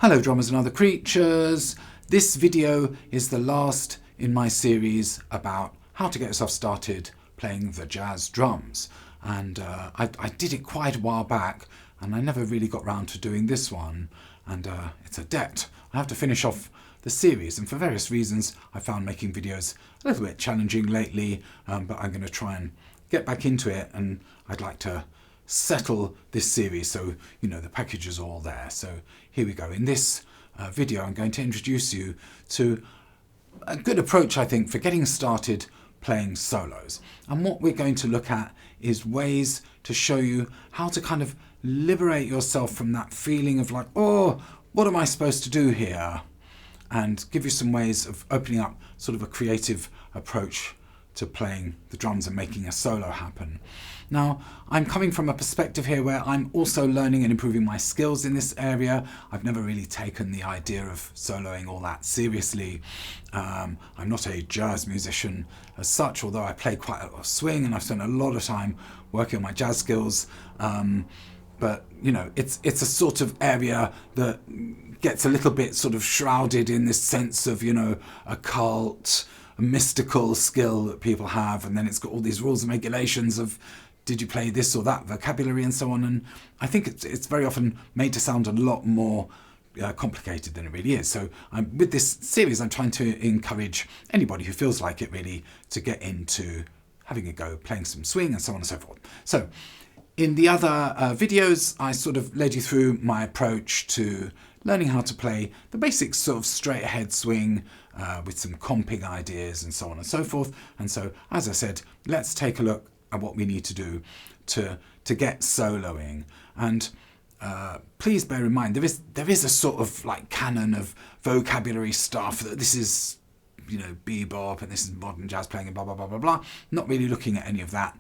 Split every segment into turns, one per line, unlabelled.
Hello drummers and other creatures. This video is the last in my series about how to get yourself started playing the jazz drums. And I did it quite a while back and I never really got round to doing this one. And it's a debt. I have to finish off the series, and for various reasons I found making videos a little bit challenging lately, but I'm going to try and get back into it, and I'd like to settle this series so you know the package is all there. So here we go. In this video I'm going to introduce you to a good approach, I think, for getting started playing solos. And what we're going to look at is ways to show you how to kind of liberate yourself from that feeling of like, oh, what am I supposed to do here? And give you some ways of opening up sort of a creative approach to playing the drums and making a solo happen. Now, I'm coming from a perspective here where I'm also learning and improving my skills in this area. I've never really taken the idea of soloing all that seriously. I'm not a jazz musician as such, although I play quite a lot of swing and I've spent a lot of time working on my jazz skills. But you know, it's a sort of area that gets a little bit sort of shrouded in this sense of, you know, occult, a mystical skill that people have, and then it's got all these rules and regulations of did you play this or that vocabulary and so on. And I think it's very often made to sound a lot more complicated than it really is. So with this series I'm trying to encourage anybody who feels like it really to get into having a go, playing some swing and so on and so forth. So in the other videos I sort of led you through my approach to learning how to play the basic sort of straight ahead swing with some comping ideas and so on and so forth. And so, as I said, let's take a look at what we need to do to get soloing. And please bear in mind, there is a sort of like canon of vocabulary stuff that this is, you know, bebop and this is modern jazz playing and blah, blah, blah, blah, blah. Not really looking at any of that.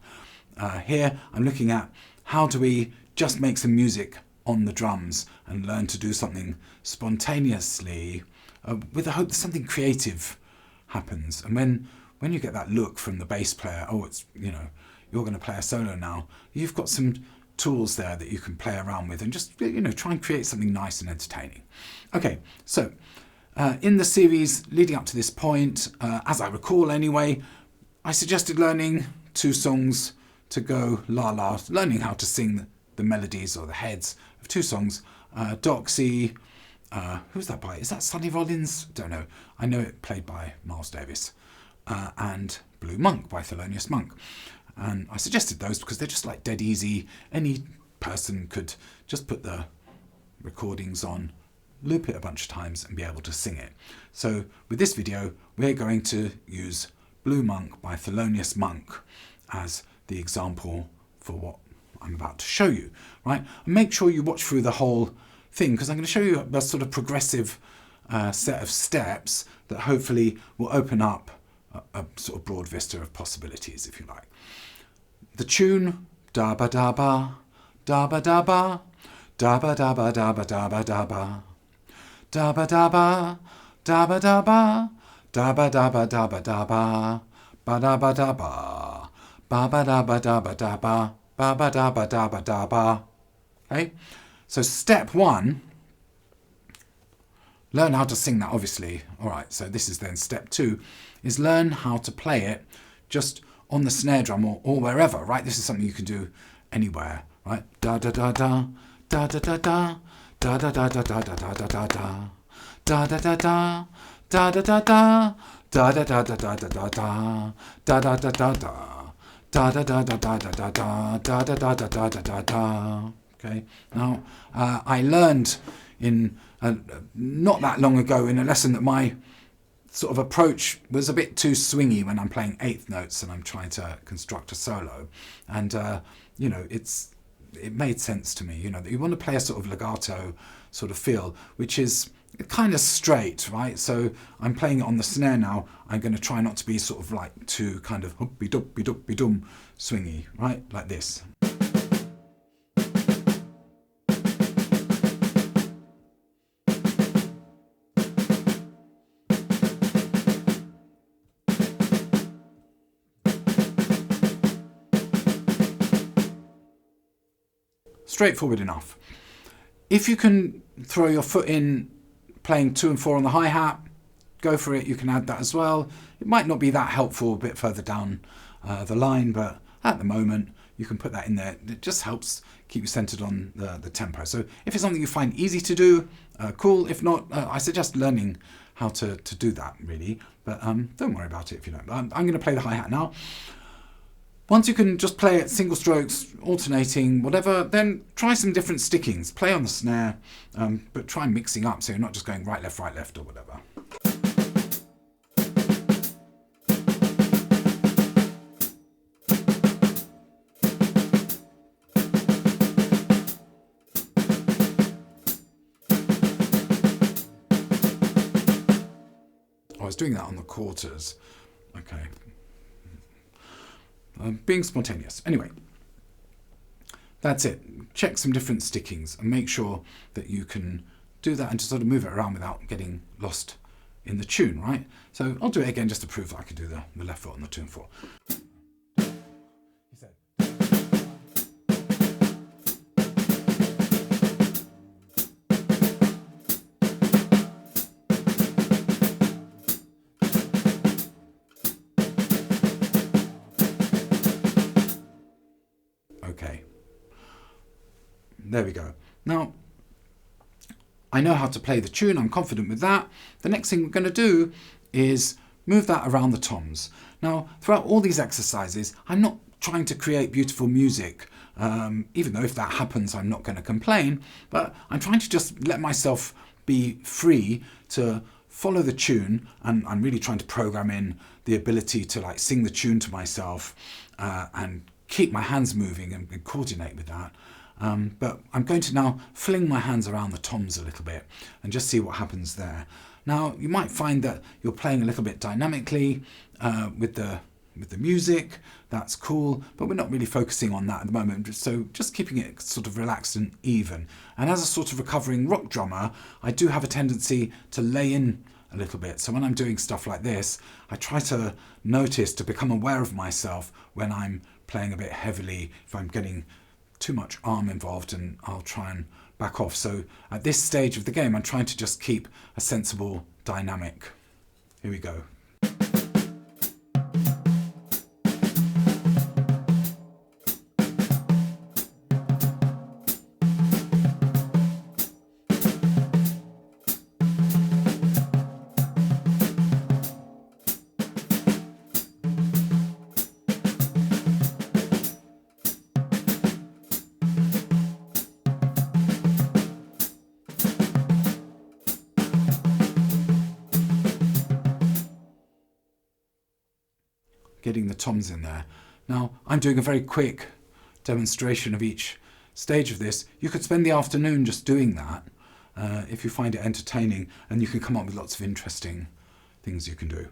Here I'm looking at how do we just make some music on the drums and learn to do something spontaneously with the hope that something creative happens. And when you get that look from the bass player, oh, it's, you know, you're going to play a solo now, you've got some tools there that you can play around with and just, you know, try and create something nice and entertaining. Okay, so in the series leading up to this point, as I recall anyway, I suggested learning 2 songs to go la-la, learning how to sing the melodies or the heads of 2 songs. Doxy, who's that by? Is that Sonny Rollins? Don't know. I know it played by Miles Davis. And Blue Monk by Thelonious Monk. And I suggested those because they're just like dead easy. Any person could just put the recordings on, loop it a bunch of times and be able to sing it. So with this video, we're going to use Blue Monk by Thelonious Monk as the example for what I'm about to show you, right? And make sure you watch through the whole thing because I'm going to show you a sort of progressive set of steps that hopefully will open up a sort of broad vista of possibilities, if you like. The tune, da ba da ba, da ba da ba, da ba da ba da ba da ba da ba, da ba da ba, da ba da ba, da ba da ba da ba da ba, ba da ba da ba, ba ba da ba da ba da ba, ba ba da ba da ba da ba. Okay, so step 1, learn how to sing that, obviously. All right, so this is then step 2, is learn how to play it just on the snare drum or wherever, right? This is something you can do anywhere, right? Da da da da, da da da da, da da da da da da da da da da, da da da da, da da da da, da da da da da da da da, da da da da da. Da da da da da da da da da da da da da da da da. Okay. Now, I learned in not that long ago in a lesson that my sort of approach was a bit too swingy when I'm playing 8th notes and I'm trying to construct a solo, and you know, it made sense to me. You know, that you want to play a sort of legato sort of feel, which is kind of straight, right? So I'm playing it on the snare now. I'm going to try not to be sort of like too kind of huppy-duppy-duppy-dum swingy, right? Like this. Straightforward enough. If you can throw your foot in playing 2 and 4 on the hi-hat, go for it. You can add that as well. It might not be that helpful a bit further down the line, but at the moment you can put that in there. It just helps keep you centered on the tempo. So if it's something you find easy to do, cool. If not, I suggest learning how to do that, really. But don't worry about it if you don't. I'm going to play the hi-hat now. Once you can just play it single strokes, alternating, whatever, then try some different stickings. Play on the snare, but try mixing up so you're not just going right, left, or whatever. I was doing that on the quarters. Okay. Being spontaneous. Anyway, that's it. Check some different stickings and make sure that you can do that and just sort of move it around without getting lost in the tune, right? So I'll do it again just to prove that I can do the left foot on the 2 and 4. Okay, there we go. Now, I know how to play the tune, I'm confident with that. The next thing we're going to do is move that around the toms. Now, throughout all these exercises, I'm not trying to create beautiful music, even though if that happens, I'm not going to complain, but I'm trying to just let myself be free to follow the tune, and I'm really trying to program in the ability to like sing the tune to myself and keep my hands moving and coordinate with that. But I'm going to now fling my hands around the toms a little bit and just see what happens there. Now, you might find that you're playing a little bit dynamically with the music. That's cool, but we're not really focusing on that at the moment. So just keeping it sort of relaxed and even. And as a sort of recovering rock drummer, I do have a tendency to lay in a little bit. So when I'm doing stuff like this, I try to notice, to become aware of myself when I'm playing a bit heavily, if I'm getting too much arm involved, and I'll try and back off. So at this stage of the game, I'm trying to just keep a sensible dynamic. Here we go. Getting the toms in there. Now, I'm doing a very quick demonstration of each stage of this. You could spend the afternoon just doing that if you find it entertaining, and you can come up with lots of interesting things you can do.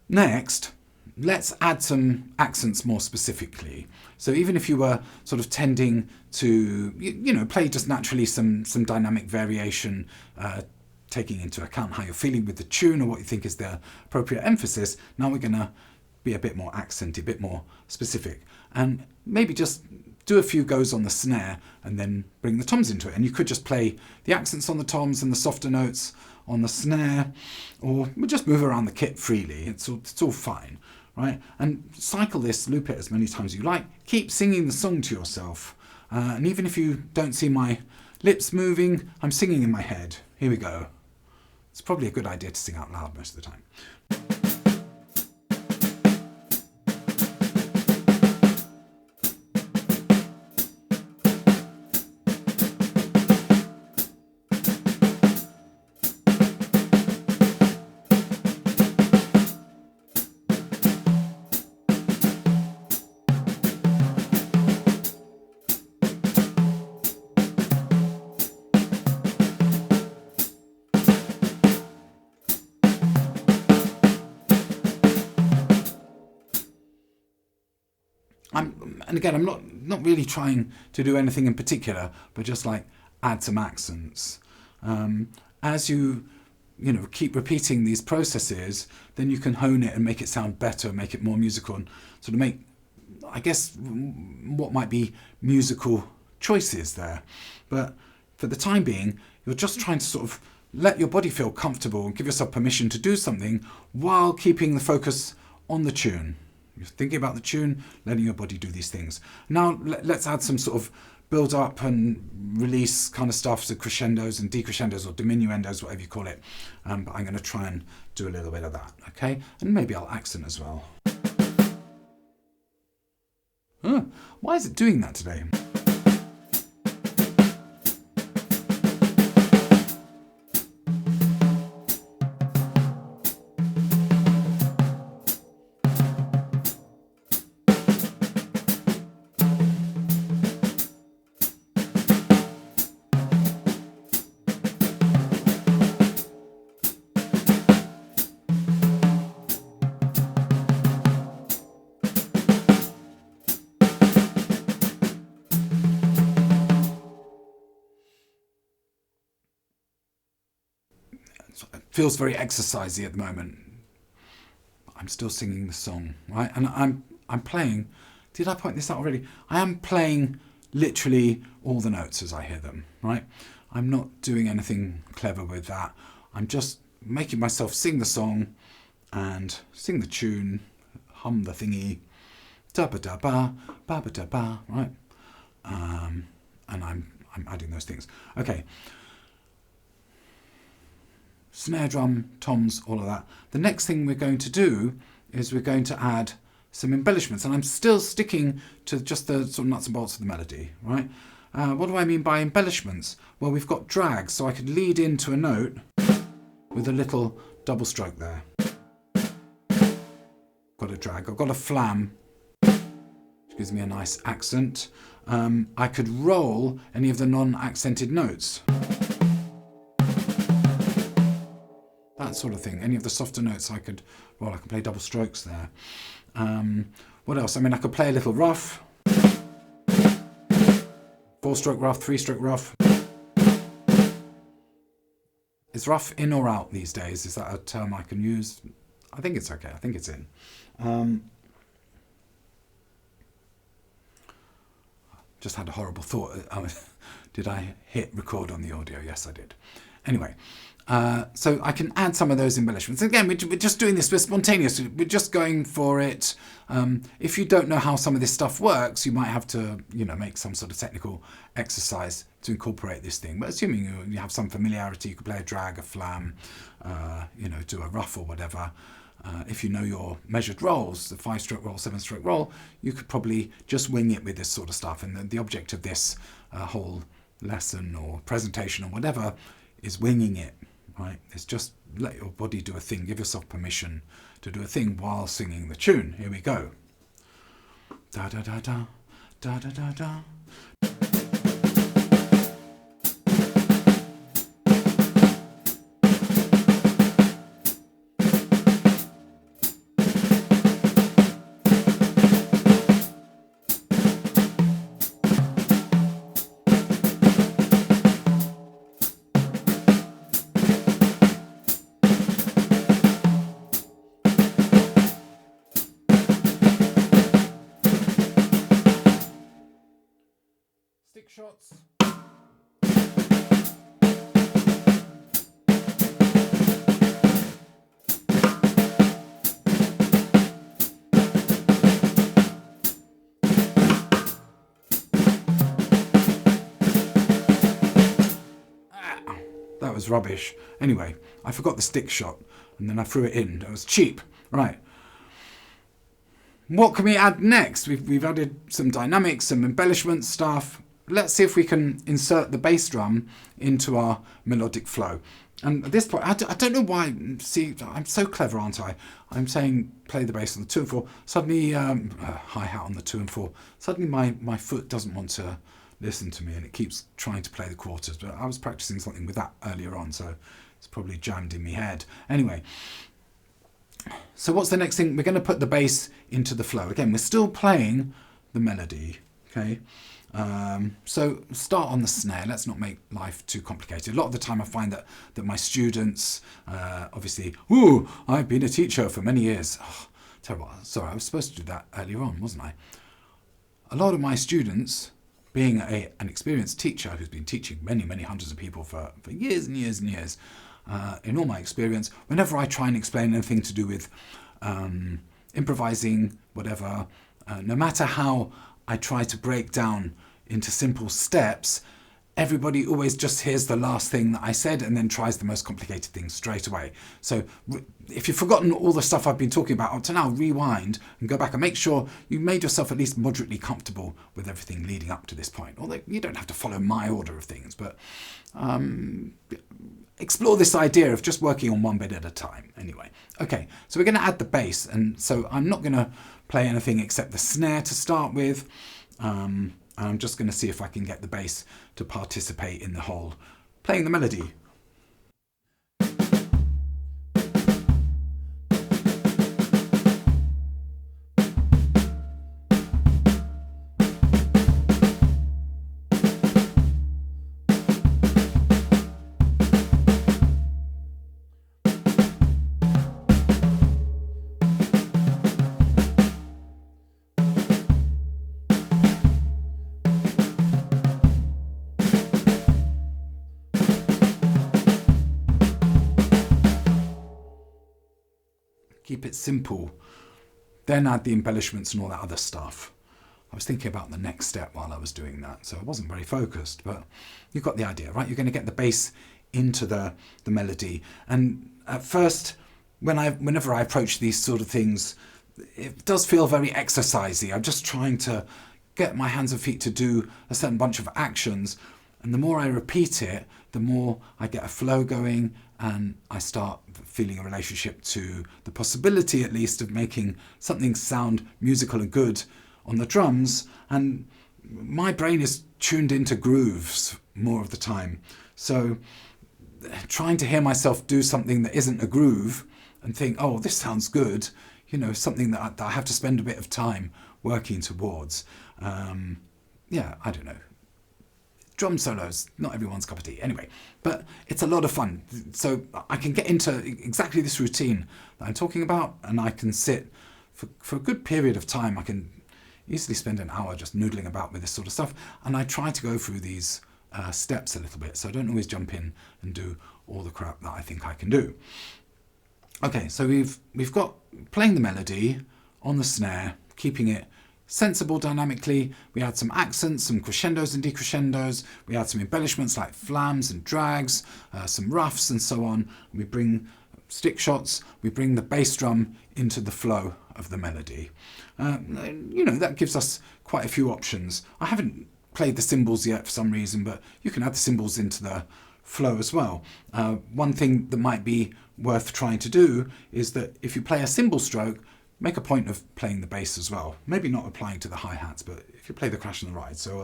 Next, let's add some accents more specifically. So even if you were sort of tending to, play just naturally some dynamic variation, taking into account how you're feeling with the tune or what you think is the appropriate emphasis, now we're going to be a bit more accenty, a bit more specific, and maybe just do a few goes on the snare and then bring the toms into it. And you could just play the accents on the toms and the softer notes on the snare, or just move around the kit freely. It's all fine, right? And cycle this, loop it as many times as you like. Keep singing the song to yourself. And even if you don't see my lips moving, I'm singing in my head. Here we go. It's probably a good idea to sing out loud most of the time. And again, I'm not really trying to do anything in particular, but just like add some accents. As you keep repeating these processes, then you can hone it and make it sound better, make it more musical, and sort of make, I guess, what might be musical choices there. But for the time being, you're just trying to sort of let your body feel comfortable and give yourself permission to do something while keeping the focus on the tune. You're thinking about the tune, letting your body do these things. Now let's add some sort of build up and release kind of stuff, so crescendos and decrescendos or diminuendos, whatever you call it. But I'm going to try and do a little bit of that, okay? And maybe I'll accent as well. Why is it doing that today? It feels very exercisey at the moment. I'm still singing the song, right? And I'm playing. Did I point this out already? I am playing literally all the notes as I hear them, right? I'm not doing anything clever with that. I'm just making myself sing the song and sing the tune, hum the thingy, da ba da ba, ba ba da ba, right? And I'm adding those things. Okay. Snare drum, toms, all of that. The next thing we're going to do is we're going to add some embellishments, and I'm still sticking to just the sort of nuts and bolts of the melody, right? What do I mean by embellishments? Well, we've got drag, so I could lead into a note with a little double stroke there. Got a drag. I've got a flam, which gives me a nice accent. I could roll any of the non-accented notes. That sort of thing. Any of the softer notes I could play double strokes there. What else? I mean, I could play a little rough. 4-stroke rough, 3-stroke rough. Is rough in or out these days? Is that a term I can use? I think it's okay. I think it's in. Just had a horrible thought. Did I hit record on the audio? Yes, I did. Anyway. So I can add some of those embellishments. Again, we're just doing this, we're spontaneous, we're just going for it. If you don't know how some of this stuff works, you might have to, make some sort of technical exercise to incorporate this thing. But assuming you have some familiarity, you could play a drag, a flam, do a rough or whatever. If you know your measured rolls, the 5-stroke roll, 7-stroke roll, you could probably just wing it with this sort of stuff. And the object of this whole lesson or presentation or whatever is winging it. Right, it's just let your body do a thing. Give yourself permission to do a thing while singing the tune. Here we go. Da da da da, da da da da. Stick shots. That was rubbish. Anyway, I forgot the stick shot and then I threw it in. It was cheap. Right. What can we add next? We've added some dynamics, some embellishment stuff. Let's see if we can insert the bass drum into our melodic flow. And at this point, I don't know why. See, I'm so clever, aren't I? I'm saying play the bass on the 2 and 4. Suddenly, hi-hat on the 2 and 4. Suddenly my foot doesn't want to listen to me and it keeps trying to play the quarters. But I was practicing something with that earlier on, so it's probably jammed in my head. Anyway, so what's the next thing? We're going to put the bass into the flow. Again, we're still playing the melody, okay? So start on the snare. Let's not make life too complicated. A lot of the time I find that my students, obviously, I've been a teacher for many years. Oh, terrible. Sorry, I was supposed to do that earlier on, wasn't I? A lot of my students being an experienced teacher who's been teaching many, many hundreds of people for years and years and years, in all my experience, whenever I try and explain anything to do with improvising, whatever, no matter how I try to break down into simple steps, everybody always just hears the last thing that I said and then tries the most complicated thing straight away. So if you've forgotten all the stuff I've been talking about up to now, rewind and go back and make sure you made yourself at least moderately comfortable with everything leading up to this point. Although you don't have to follow my order of things, but explore this idea of just working on one bit at a time. Anyway, okay, so we're going to add the bass, and so I'm not going to play anything except the snare to start with. I'm just going to see if I can get the bass to participate in the whole playing the melody. Keep it simple, then add the embellishments and all that other stuff. I was thinking about the next step while I was doing that, so I wasn't very focused, but you got the idea, right? You're going to get the bass into the melody. And at first, whenever I approach these sort of things, it does feel very exercisey. I'm just trying to get my hands and feet to do a certain bunch of actions, and the more I repeat it, the more I get a flow going, and I start feeling a relationship to the possibility, at least, of making something sound musical and good on the drums. And my brain is tuned into grooves more of the time. So trying to hear myself do something that isn't a groove and think, oh, this sounds good, something that I have to spend a bit of time working towards. I don't know. Drum solos, not everyone's cup of tea. Anyway, but it's a lot of fun. So I can get into exactly this routine that I'm talking about, and I can sit for a good period of time. I can easily spend an hour just noodling about with this sort of stuff, and I try to go through these steps a little bit, so I don't always jump in and do all the crap that I think I can do. Okay, so we've got playing the melody on the snare, keeping it sensible dynamically. We add some accents, some crescendos and decrescendos. We add some embellishments like flams and drags, some ruffs and so on. We bring stick shots. We bring the bass drum into the flow of the melody. That gives us quite a few options. I haven't played the cymbals yet for some reason, but you can add the cymbals into the flow as well. One thing that might be worth trying to do is that if you play a cymbal stroke, make a point of playing the bass as well. Maybe not applying to the hi-hats, but if you play the crash and the ride. So,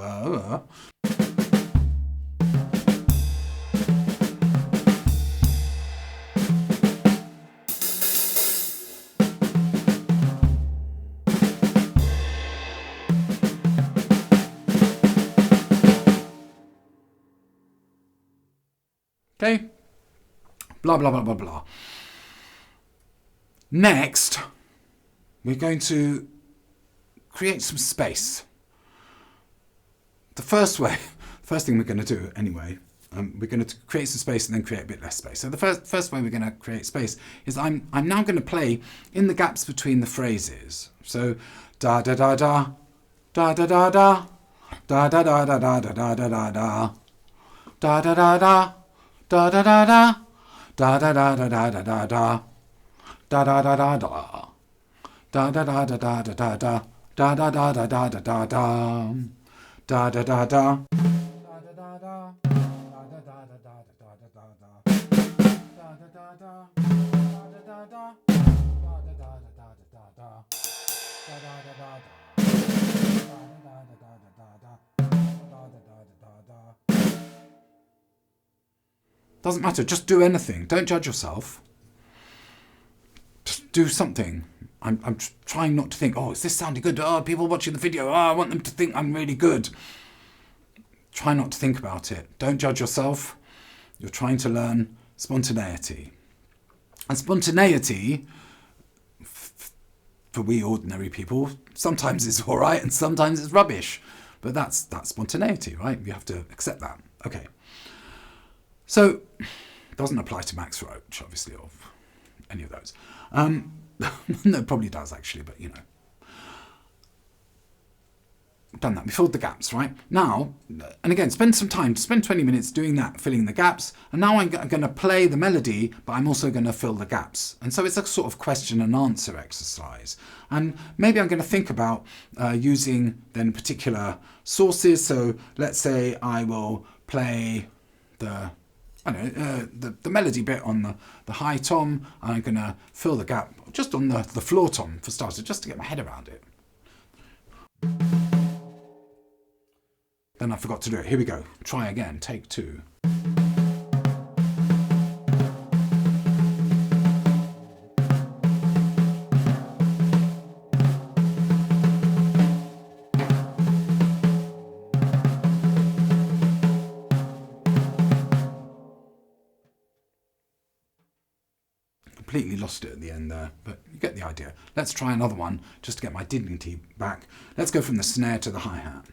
okay. Blah, blah, blah, blah, blah. Next, we're going to create some space. The first thing we're going to do anyway, we're going to create some space and then create a bit less space. So the first way we're going to create space is I'm now going to play in the gaps between the phrases. So da da da da, da da da da, da da da da da da da da da, da da da da, da da da da, da da da da da da da da, da da da da da. Da da da da da da da da da da da da da da da da da da da da. Doesn't matter, just do anything. Don't judge yourself. Just do something. I'm trying not to think, oh, is this sounding good? Oh, people watching the video, oh, I want them to think I'm really good. Try not to think about it. Don't judge yourself. You're trying to learn spontaneity. And spontaneity, for we ordinary people, sometimes it's all right and sometimes it's rubbish. But that's spontaneity, right? You have to accept that. Okay. So, it doesn't apply to Max Roach, obviously, or any of those. No, it probably does, actually, but, you know. Done that. We filled the gaps, right? Now, and again, spend 20 minutes doing that, filling the gaps. And now I'm going to play the melody, but I'm also going to fill the gaps. And so it's a sort of question and answer exercise. And maybe I'm going to think about using then particular sources. So let's say I will play the melody bit on the high tom. And I'm going to fill the gap just on the floor tom for starters, just to get my head around it. Then I forgot to do it. Here we go. Try again. Take 2. Completely lost it at the end there, but you get the idea. Let's try another one just to get my dignity back. Let's go from the snare to the hi-hat.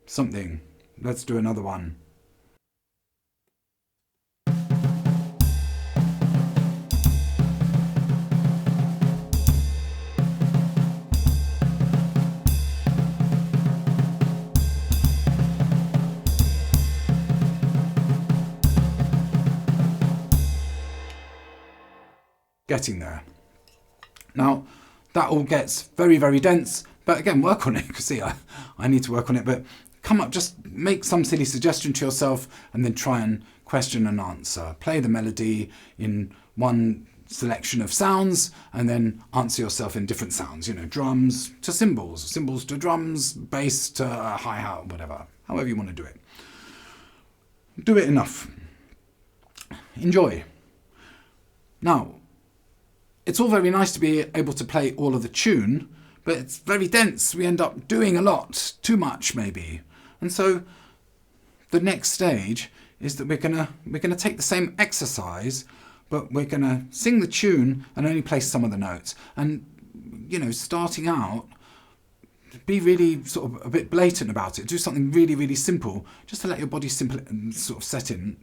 Something. Let's do another one. Getting there. Now, that all gets very, very dense, but again, work on it, because see, I need to work on it, but come up, just make some silly suggestion to yourself and then try and question and answer. Play the melody in one selection of sounds and then answer yourself in different sounds, you know, drums to cymbals, cymbals to drums, bass to hi-hat, whatever, however you want to do it. Do it enough. Enjoy. Now, it's all very nice to be able to play all of the tune, but it's very dense. We end up doing a lot, too much maybe. And so the next stage is that we're gonna take the same exercise, but we're gonna sing the tune and only play some of the notes. And you know, starting out, be really sort of a bit blatant about it. Do something really, really simple, just to let your body sort of set in.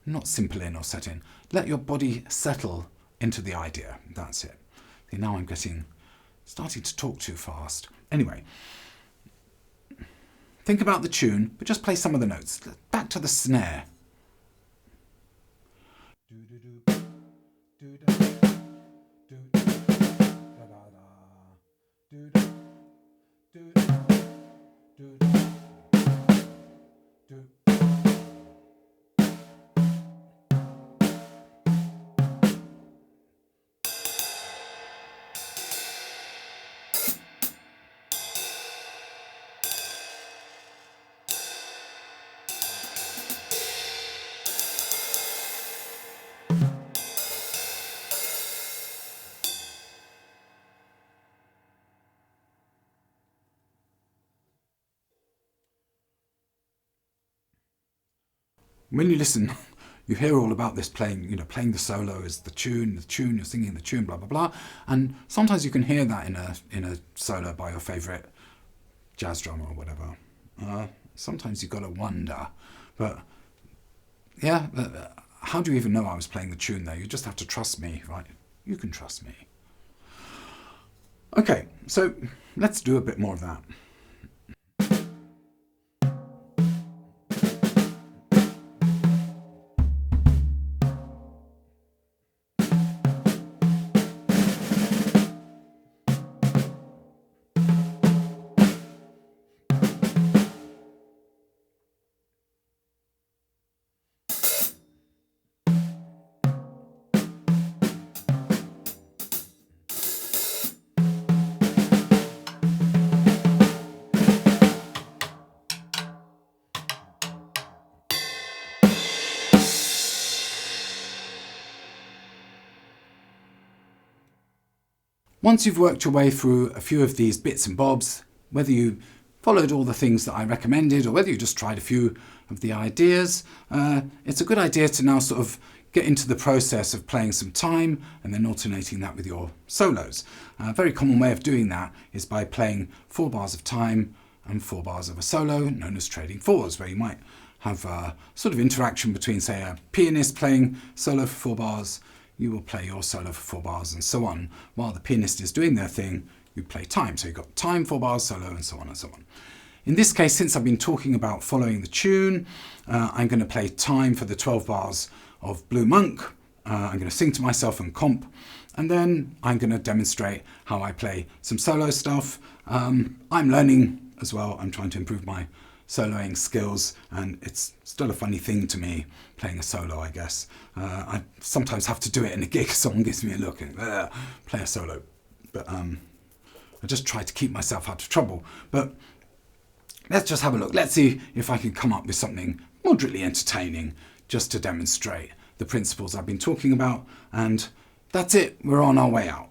Not simple in or set in. Let your body settle into the idea. That's it. See, now I'm starting to talk too fast. Anyway, think about the tune, but just play some of the notes. Back to the snare. When you listen, you hear all about this playing the solo is the tune, you're singing the tune, blah, blah, blah. And sometimes you can hear that in a solo by your favourite jazz drummer or whatever. Sometimes you've got to wonder. But yeah, how do you even know I was playing the tune there? You just have to trust me, right? You can trust me. Okay, so let's do a bit more of that. Once you've worked your way through a few of these bits and bobs, whether you followed all the things that I recommended or whether you just tried a few of the ideas, it's a good idea to now sort of get into the process of playing some time and then alternating that with your solos. A very common way of doing that is by playing 4 bars of time and 4 bars of a solo, known as trading fours, where you might have a sort of interaction between, say, a pianist playing solo for 4 bars, you will play your solo for 4 bars and so on. While the pianist is doing their thing, you play time. So you've got time, 4 bars, solo, and so on and so on. In this case, since I've been talking about following the tune, I'm going to play time for the 12 bars of Blue Monk. I'm going to sing to myself and comp, and then I'm going to demonstrate how I play some solo stuff. I'm learning as well. I'm trying to improve my soloing skills, and it's still a funny thing to me playing a solo, I guess. I sometimes have to do it in a gig. Someone gives me a look and play a solo, but I just try to keep myself out of trouble. But let's just have a look. Let's see if I can come up with something moderately entertaining just to demonstrate the principles I've been talking about. And that's it. We're on our way out.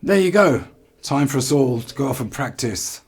There you go. Time for us all to go off and practice.